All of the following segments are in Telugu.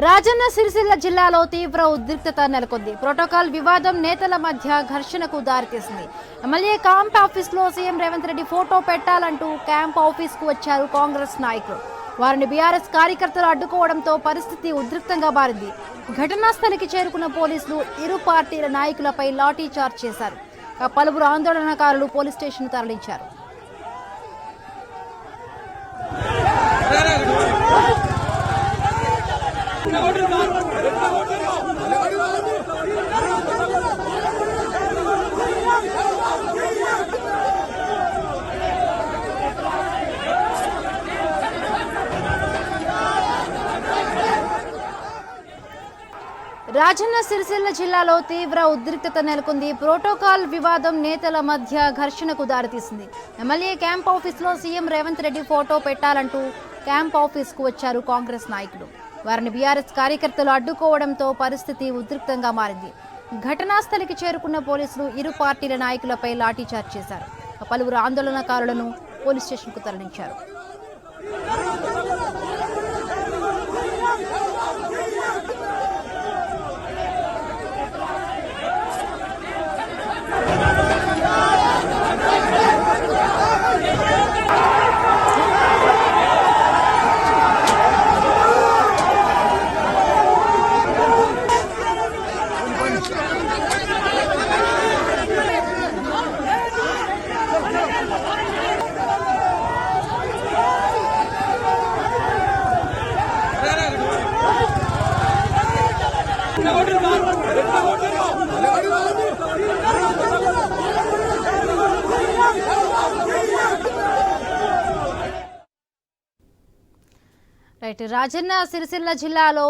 రాజన్న సిరిసిల్ల జిల్లాలో తీవ్ర ఉద్రిక్తత నెలకొంది. ప్రోటోకాల్ వివాదం నేతల మధ్య ఘర్షణకు దారితీసింది. ఎమ్మెల్యే క్యాంప్ ఆఫీస్లో సీఎం రేవంత్ రెడ్డి ఫోటో పెట్టాలంటూ క్యాంప్ ఆఫీస్కు వచ్చారు కాంగ్రెస్ నాయకులు. వారిని బీఆర్ఎస్ కార్యకర్తలు అడ్డుకోవడంతో పరిస్థితి ఉద్రిక్తంగా మారింది. ఘటనా స్థలికి చేరుకున్న పోలీసులు ఇరు పార్టీల నాయకులపై లాఠీ చార్జ్ చేశారు. పలువురు ఆందోళనకారులు పోలీస్ స్టేషన్ తరలించారు. రాజన్న సిరిసిల్ల జిల్లాలో తీవ్ర ఉద్రిక్తత నెలకొంది. ప్రోటోకాల్ వివాదం నేతల మధ్య ఘర్షణకు దారితీసింది. ఎమ్మెల్యే క్యాంప్ ఆఫీస్లో సీఎం రేవంత్ రెడ్డి ఫోటో పెట్టాలంటూ క్యాంప్ ఆఫీస్కు వచ్చారు కాంగ్రెస్ నాయకులు. వారిని బీఆర్ఎస్ కార్యకర్తలు అడ్డుకోవడంతో పరిస్థితి ఉద్రిక్తంగా మారింది. ఘటనా స్థలికి చేరుకున్న పోలీసులు ఇరు పార్టీల నాయకులపై లాఠీచార్జ్ చేశారు. పలువురు ఆందోళనకారులను పోలీస్ స్టేషన్కు తరలించారు. రాజన్న సిరిసిల్ల జిల్లాలో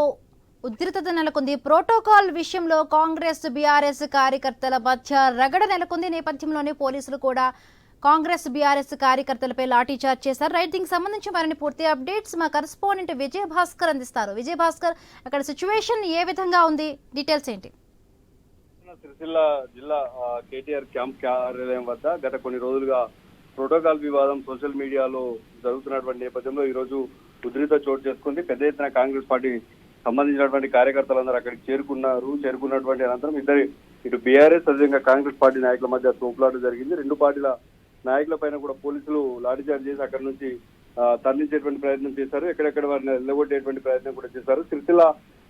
ఉద్రిక్తత నెలకొంది. ప్రోటోకాల్ విషయంలో కాంగ్రెస్ బీఆర్ఎస్ కార్యకర్తల మధ్య రగడ నెలకొంది. నేపథ్యంలోనే పోలీసులు కూడా కాంగ్రెస్ బీఆర్ఎస్ కార్యకర్తలపై లాఠీచార్జ్ చేశారు. దీనికి సంబంధించి మరిన్ని పూర్తి అప్డేట్స్ మా కరెస్పాండెంట్ విజయ్ భాస్కర్ అందిస్తారు. విజయ్ భాస్కర్, అక్కడ సిచ్యువేషన్ ఏ విధంగా ఉంది, డీటెయిల్స్ ఏంటి? సిరిసిల్ల జిల్లా కేటీఆర్ క్యాంప్ కార్యాలయం వద్ద గత కొన్ని రోజులుగా ప్రోటోకాల్ వివాదం సోషల్ మీడియాలో జరుగుతున్నటువంటి నేపథ్యంలో ఈ రోజు ఉద్రిక్తత చోటు చేసుకుంది. పెద్ద ఎత్తున కాంగ్రెస్ పార్టీ సంబంధించినటువంటి కార్యకర్తలందరూ అక్కడికి చేరుకున్నటువంటి అనంతరం ఇటు బీఆర్ఎస్ అదేవిధంగా కాంగ్రెస్ పార్టీ నాయకుల మధ్య తోపులాట జరిగింది. రెండు పార్టీల నాయకుల పైన కూడా పోలీసులు లాఠీచార్జ్ చేసి అక్కడి నుంచి తరలించేటువంటి ప్రయత్నం చేశారు. ఎక్కడెక్కడ వారిని నిలగొట్టేటువంటి ప్రయత్నం కూడా చేశారు. సిరిసిల్ల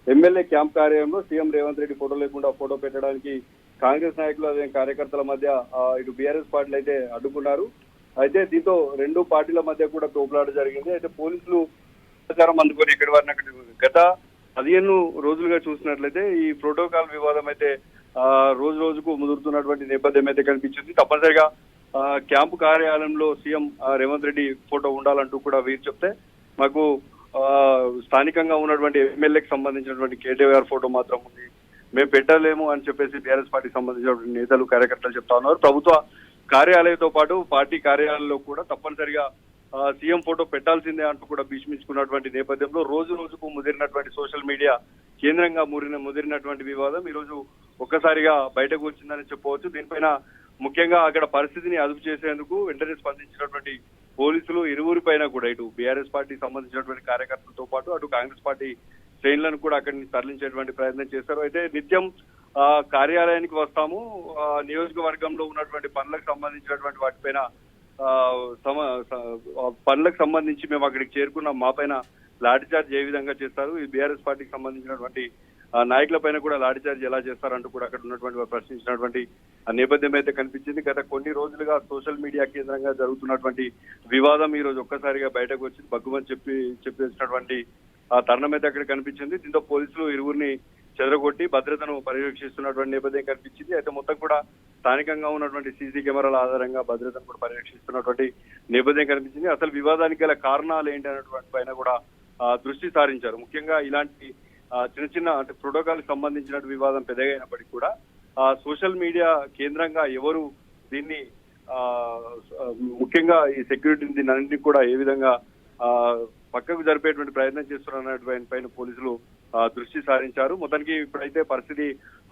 ఎమ్మెల్యే క్యాంప్ కార్యాలయంలో సీఎం రేవంత్ రెడ్డి ఫోటో లేకుండా ఫోటో పెట్టడానికి కాంగ్రెస్ నాయకులు అదే కార్యకర్తల మధ్య ఇటు బీఆర్ఎస్ పార్టీలు అయితే అడ్డుకున్నారు. అయితే దీంతో రెండు పార్టీల మధ్య కూడా తోపులాట జరిగింది. అయితే పోలీసులు సమాచారం అందుకొని ఇక్కడ వారిని అక్కడ గత 15 రోజులుగా చూసినట్లయితే ఈ ప్రోటోకాల్ వివాదం అయితే రోజు రోజుకు ముదురుతున్నటువంటి నేపథ్యం అయితే కనిపించింది. తప్పనిసరిగా క్యాంపు కార్యాలయంలో సీఎం రేవంత్ రెడ్డి ఫోటో ఉండాలంటూ కూడా వీరు చెప్తే మాకు స్థానికంగా ఉన్నటువంటి ఎమ్మెల్యేకి సంబంధించినటువంటి కేటీఆర్ ఫోటో మాత్రం ఉంది, మేము పెట్టలేము అని చెప్పేసి బీఆర్ఎస్ పార్టీకి సంబంధించినటువంటి నేతలు కార్యకర్తలు చెప్తా ఉన్నారు. ప్రభుత్వ కార్యాలయంతో పాటు పార్టీ కార్యాలయంలో కూడా తప్పనిసరిగా సీఎం ఫోటో పెట్టాల్సిందే అంటూ కూడా భీష్మించుకున్నటువంటి నేపథ్యంలో రోజు రోజుకు ముదిరినటువంటి సోషల్ మీడియా కేంద్రంగా ముదిరినటువంటి వివాదం ఈ రోజు ఒక్కసారిగా బయటకు వచ్చిందని చెప్పవచ్చు. దీనిపైన ముఖ్యంగా అక్కడ పరిస్థితిని అదుపు చేసేందుకు వెంటనే స్పందించినటువంటి పోలీసులు ఇరువురి పైన కూడా ఇటు బీఆర్ఎస్ పార్టీకి సంబంధించినటువంటి కార్యకర్తలతో పాటు అటు కాంగ్రెస్ పార్టీ శ్రేణులను కూడా అక్కడి నుంచి తరలించేటువంటి ప్రయత్నం చేశారు. అయితే నిత్యం కార్యాలయానికి వస్తాము, నియోజకవర్గంలో ఉన్నటువంటి పనులకు సంబంధించినటువంటి వాటిపైన పనులకు సంబంధించి మేము అక్కడికి చేరుకున్నాం, మా పైన లాఠీచార్జ్ ఏ విధంగా చేస్తారు, ఈ బీఆర్ఎస్ పార్టీకి సంబంధించినటువంటి నాయకుల పైన కూడా లాఠీచార్జ్ ఎలా చేస్తారంటూ కూడా అక్కడ ఉన్నటువంటి ప్రశ్నించినటువంటి నేపథ్యం అయితే కనిపించింది. గత కొన్ని రోజులుగా సోషల్ మీడియా కేంద్రంగా జరుగుతున్నటువంటి వివాదం ఈ రోజు ఒక్కసారిగా బయటకు వచ్చి బగ్గుమని చెప్పేసినటువంటి తరుణం అయితే అక్కడ కనిపించింది. దీంతో పోలీసులు ఇరువురిని చెదరగొట్టి భద్రతను పర్యవేక్షిస్తున్నటువంటి నేపథ్యం కనిపించింది. అయితే మొత్తం కూడా స్థానికంగా ఉన్నటువంటి సీసీ కెమెరాల ఆధారంగా భద్రతను కూడా పర్యవేక్షిస్తున్నటువంటి నేపథ్యం కనిపించింది. అసలు వివాదానికి గల కారణాలు ఏంటి అనేటువంటి పైన కూడా దృష్టి సారించారు. ముఖ్యంగా ఇలాంటి చిన్న చిన్న అంటే ప్రోటోకాల్ సంబంధించిన వివాదం పెద్దగా అయినప్పటికీ కూడా సోషల్ మీడియా కేంద్రంగా ఎవరు దీన్ని ముఖ్యంగా ఈ సెక్యూరిటీని దీన్ని అన్నింటినీ కూడా ఏ విధంగా పక్కకు జరిపేటువంటి ప్రయత్నం చేస్తున్నటువంటి పైన పోలీసులు దృష్టి సారించారు. మొత్తానికి ఇప్పుడైతే పరిస్థితి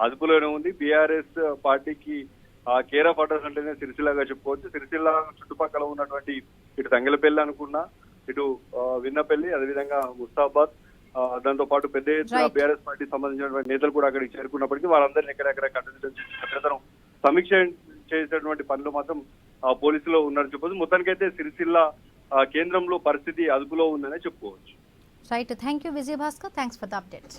అదుపులోనే ఉంది. బీఆర్ఎస్ పార్టీకి కేర్ ఆఫ్ అడ్రస్ అంటేనే సిరిసిల్లగా చెప్పుకోవచ్చు. సిరిసిల్ల చుట్టుపక్కల ఉన్నటువంటి ఇటు తంగెలపల్లి అనుకున్నా, ఇటు విన్నపల్లి, అదేవిధంగా ముస్తాబాద్, దాంతో పాటు పెద్ద ఎత్తున Right. బీఆర్ఎస్ పార్టీ సంబంధించినటువంటి నేతలు కూడా అక్కడికి చేరుకున్నప్పటికీ వాళ్ళందరినీ ఎక్కడెక్కడ భద్రతను సమీక్ష చేసేటువంటి పనులు మాత్రం పోలీసులు ఉన్నారని చెప్పొచ్చు. మొత్తానికైతే సిరిసిల్ల కేంద్రంలో పరిస్థితి అదుపులో ఉందనే చెప్పుకోవచ్చు. Right, thank you Vijayabhaskar, thanks for the updates.